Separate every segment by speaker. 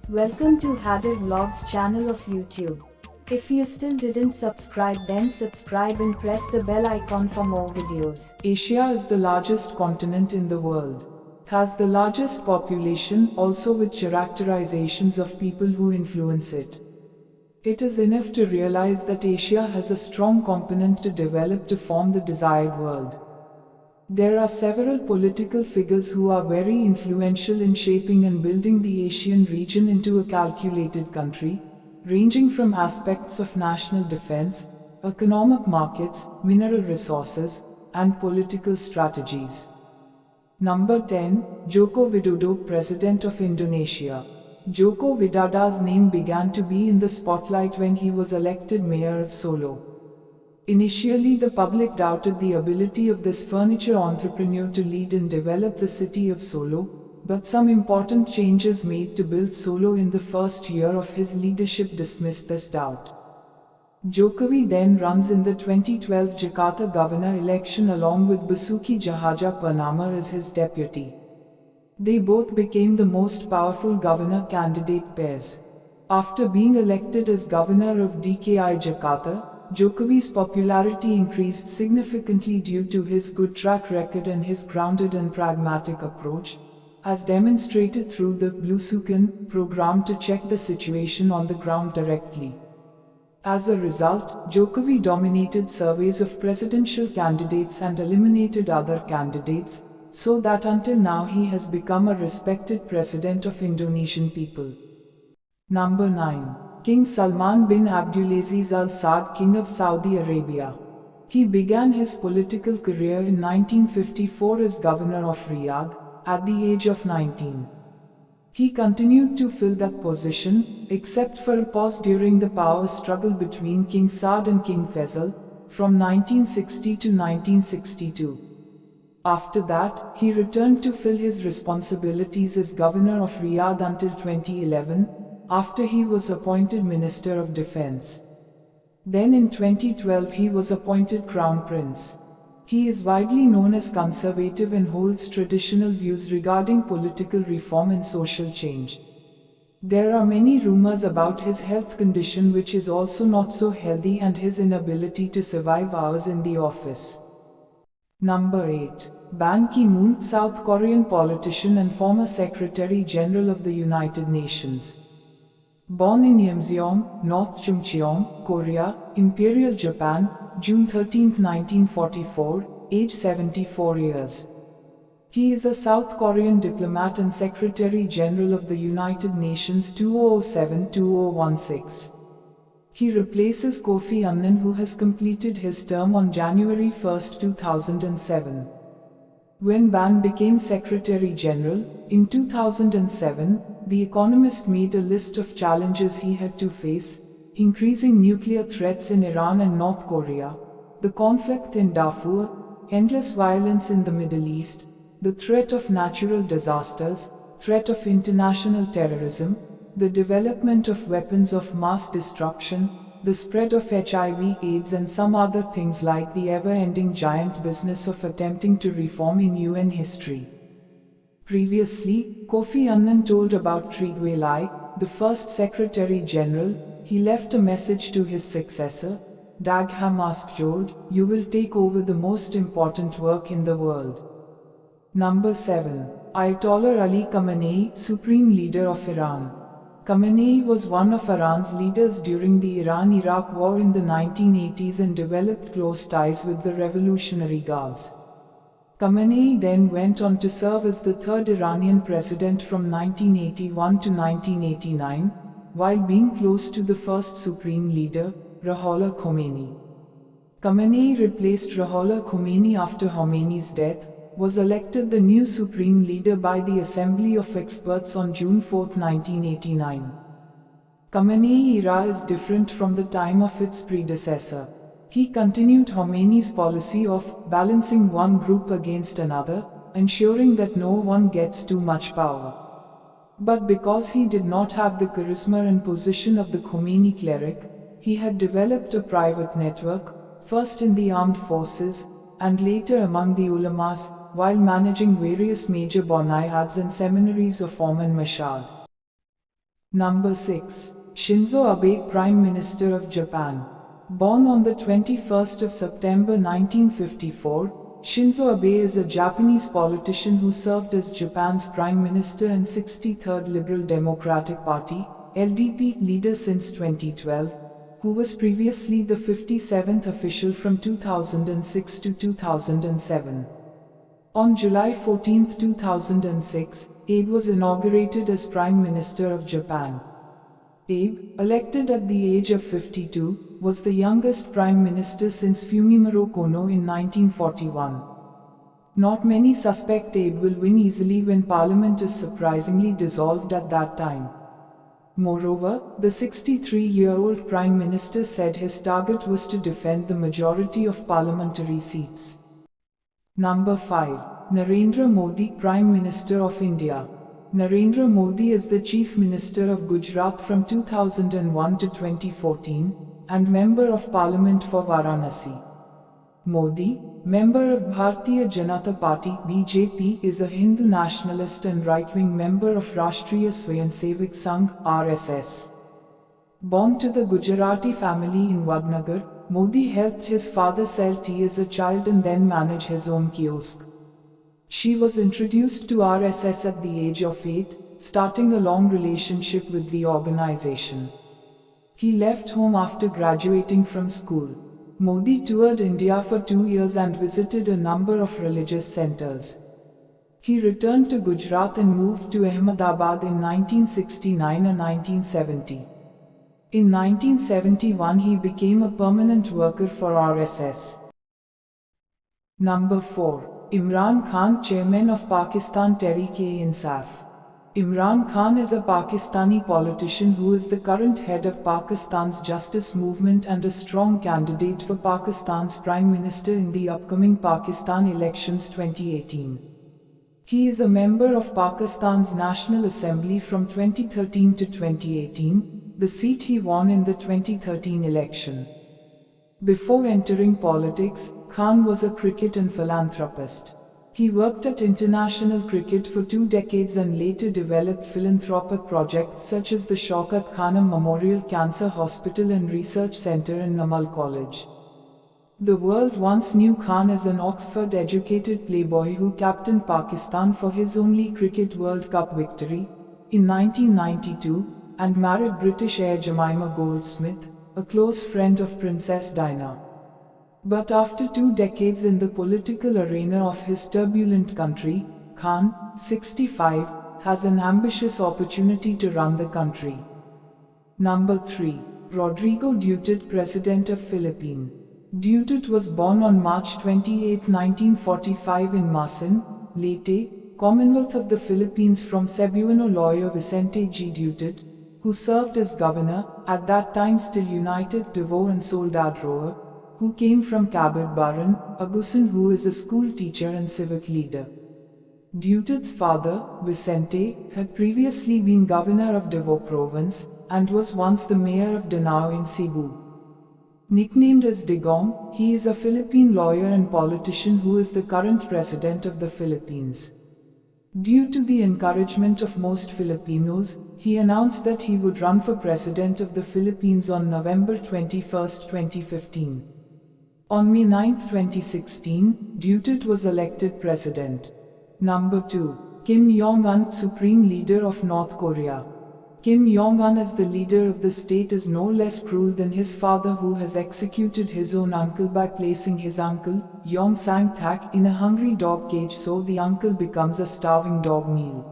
Speaker 1: Welcome to HAIDAR Vlogs channel of YouTube. If you still didn't subscribe, then subscribe and press the bell icon for more videos.
Speaker 2: Asia is the largest continent in the world. It has the largest population, also with characterizations of people who influence it. It is enough to realize that Asia has a strong component to develop to form the desired world. There are several political figures who are very influential in shaping and building the Asian region into a calculated country, ranging from aspects of national defense, economic markets, mineral resources, and political strategies. Number 10. Joko Widodo, President of Indonesia. Joko Widodo's name began to be in the spotlight when he was elected mayor of Solo. Initially, the public doubted the ability of this furniture entrepreneur to lead and develop the city of Solo, but some important changes made to build Solo in the first year of his leadership dismissed this doubt. Jokowi then runs in the 2012 Jakarta Governor Election along with Basuki Tjahaja Purnama as his deputy. They both became the most powerful governor candidate pairs. After being elected as governor of DKI Jakarta, Jokowi's popularity increased significantly due to his good track record and his grounded and pragmatic approach, as demonstrated through the Blusukan program to check the situation on the ground directly. As a result, Jokowi dominated surveys of presidential candidates and eliminated other candidates, so that until now he has become a respected president of Indonesian people. Number 9. King Salman bin Abdulaziz Al Saud, King of Saudi Arabia. He began his political career in 1954 as governor of Riyadh, at the age of 19. He continued to fill that position, except for a pause during the power struggle between King Saud and King Faisal, from 1960 to 1962. After that, he returned to fill his responsibilities as governor of Riyadh until 2011, after he was appointed Minister of Defense. Then in 2012 he was appointed Crown Prince. He is widely known as conservative and holds traditional views regarding political reform and social change. There are many rumors about his health condition, which is also not so healthy, and his inability to survive hours in the office. Number 8. Ban Ki-moon, South Korean politician and former Secretary General of the United Nations. Born in Yeomseong, North Chungcheong, Korea, Imperial Japan, June 13, 1944, age 74 years. He is a South Korean diplomat and Secretary General of the United Nations 2007-2016. He replaces Kofi Annan, who has completed his term on January 1, 2007. When Ban became Secretary General, in 2007, The Economist made a list of challenges he had to face: increasing nuclear threats in Iran and North Korea, the conflict in Darfur, endless violence in the Middle East, the threat of natural disasters, threat of international terrorism, the development of weapons of mass destruction, the spread of HIV/AIDS, and some other things, like the ever-ending giant business of attempting to reform in UN history. Previously, Kofi Annan told about Trygve Lie, the first Secretary General. He left a message to his successor, Dag Hammarskjöld: "You will take over the most important work in the world." Number 7. Ayatollah Ali Khamenei, Supreme Leader of Iran. Khamenei was one of Iran's leaders during the Iran-Iraq War in the 1980s and developed close ties with the Revolutionary Guards. Khamenei then went on to serve as the third Iranian president from 1981 to 1989, while being close to the first supreme leader, Ruhollah Khomeini. Khamenei replaced Ruhollah Khomeini after Khomeini's death, was elected the new supreme leader by the Assembly of Experts on June 4, 1989. Khamenei era is different from the time of its predecessor. He continued Khomeini's policy of balancing one group against another, ensuring that no one gets too much power. But because he did not have the charisma and position of the Khomeini cleric, he had developed a private network, first in the armed forces, and later among the ulamas, while managing various major bonaiads and seminaries of Om and Mashhad. Number 6. Shinzo Abe, Prime Minister of Japan. Born on the 21st of September 1954, Shinzo Abe is a Japanese politician who served as Japan's Prime Minister and 63rd Liberal Democratic Party (LDP) leader since 2012, who was previously the 57th official from 2006 to 2007. On July 14, 2006, Abe was inaugurated as Prime Minister of Japan. Abe, elected at the age of 52, was the youngest Prime Minister since Fumimaro Kono in 1941. Not many suspect Abe will win easily when Parliament is surprisingly dissolved at that time. Moreover, the 63-year-old Prime Minister said his target was to defend the majority of parliamentary seats. Number 5. Narendra Modi, Prime Minister of India. Narendra Modi is the Chief Minister of Gujarat from 2001 to 2014 and Member of Parliament for Varanasi. Modi, member of Bharatiya Janata Party (BJP), is a Hindu nationalist and right-wing member of Rashtriya Swayamsevak Sangh (RSS). Born to the Gujarati family in Vadnagar, Modi helped his father sell tea as a child and then manage his own kiosk. She was introduced to RSS at the age of 8, starting a long relationship with the organization. He left home after graduating from school. Modi toured India for 2 years and visited a number of religious centers. He returned to Gujarat and moved to Ahmedabad in 1969 and 1970. In 1971 he became a permanent worker for RSS. Number 4. Imran Khan, Chairman of Pakistan Tehreek-e-Insaf. Imran Khan is a Pakistani politician who is the current head of Pakistan's Justice Movement and a strong candidate for Pakistan's Prime Minister in the upcoming Pakistan elections 2018. He is a member of Pakistan's National Assembly from 2013 to 2018, the seat he won in the 2013 election. Before entering politics, Khan was a cricket and philanthropist. He worked at international cricket for 2 decades and later developed philanthropic projects such as the Shaukat Khanum Memorial Cancer Hospital and Research Center in Namal College. The world once knew Khan as an Oxford-educated playboy who captained Pakistan for his only Cricket World Cup victory in 1992 and married British heir Jemima Goldsmith, a close friend of Princess Diana. But after 2 decades in the political arena of his turbulent country, Khan, 65, has an ambitious opportunity to run the country. Number 3. Rodrigo Duterte, President of Philippines. Duterte was born on March 28, 1945 in Masin, Leyte, Commonwealth of the Philippines from Cebuano lawyer Vicente G. Duterte, who served as governor, at that time still united Davao and Soldadroa, who came from Cabadbaran, Agusan, who is a school teacher and civic leader. Duterte's father, Vicente, had previously been governor of Davao Province and was once the mayor of Danao in Cebu. Nicknamed as Digong, he is a Philippine lawyer and politician who is the current president of the Philippines. Due to the encouragement of most Filipinos, he announced that he would run for president of the Philippines on November 21, 2015. On May 9, 2016, Duterte was elected president. Number 2. Kim Jong-un, Supreme Leader of North Korea. Kim Jong-un as the leader of the state is no less cruel than his father, who has executed his own uncle by placing his uncle, Yong Sang-tak, in a hungry dog cage so the uncle becomes a starving dog meal.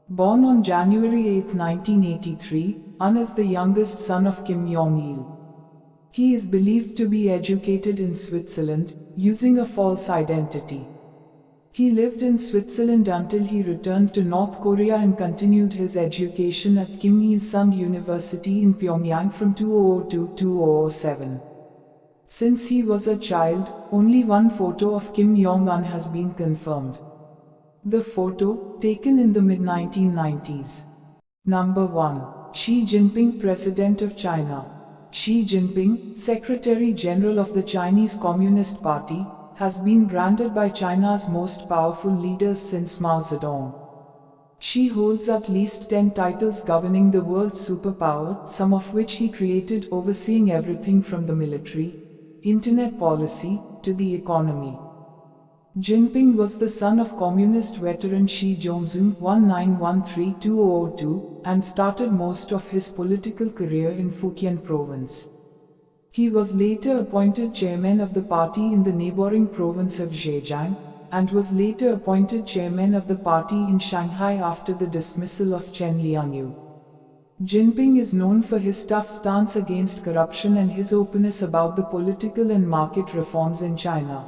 Speaker 2: Born on January 8, 1983, Un is the youngest son of Kim Jong-il. He is believed to be educated in Switzerland, using a false identity. He lived in Switzerland until he returned to North Korea and continued his education at Kim Il-sung University in Pyongyang from 2002 to 2007. Since he was a child, only one photo of Kim Jong-un has been confirmed. The photo, taken in the mid-1990s. Number 1. Xi Jinping, President of China. Xi Jinping, Secretary General of the Chinese Communist Party, has been branded by China's most powerful leaders since Mao Zedong. She holds at least 10 titles governing the world's superpower, some of which he created, overseeing everything from the military, internet policy, to the economy. Jinping was the son of communist veteran Shi Zhongzhun 1913-2002 and started most of his political career in Fujian province. He was later appointed chairman of the party in the neighboring province of Zhejiang, and was later appointed chairman of the party in Shanghai after the dismissal of Chen Liangyu. Jinping is known for his tough stance against corruption and his openness about the political and market reforms in China.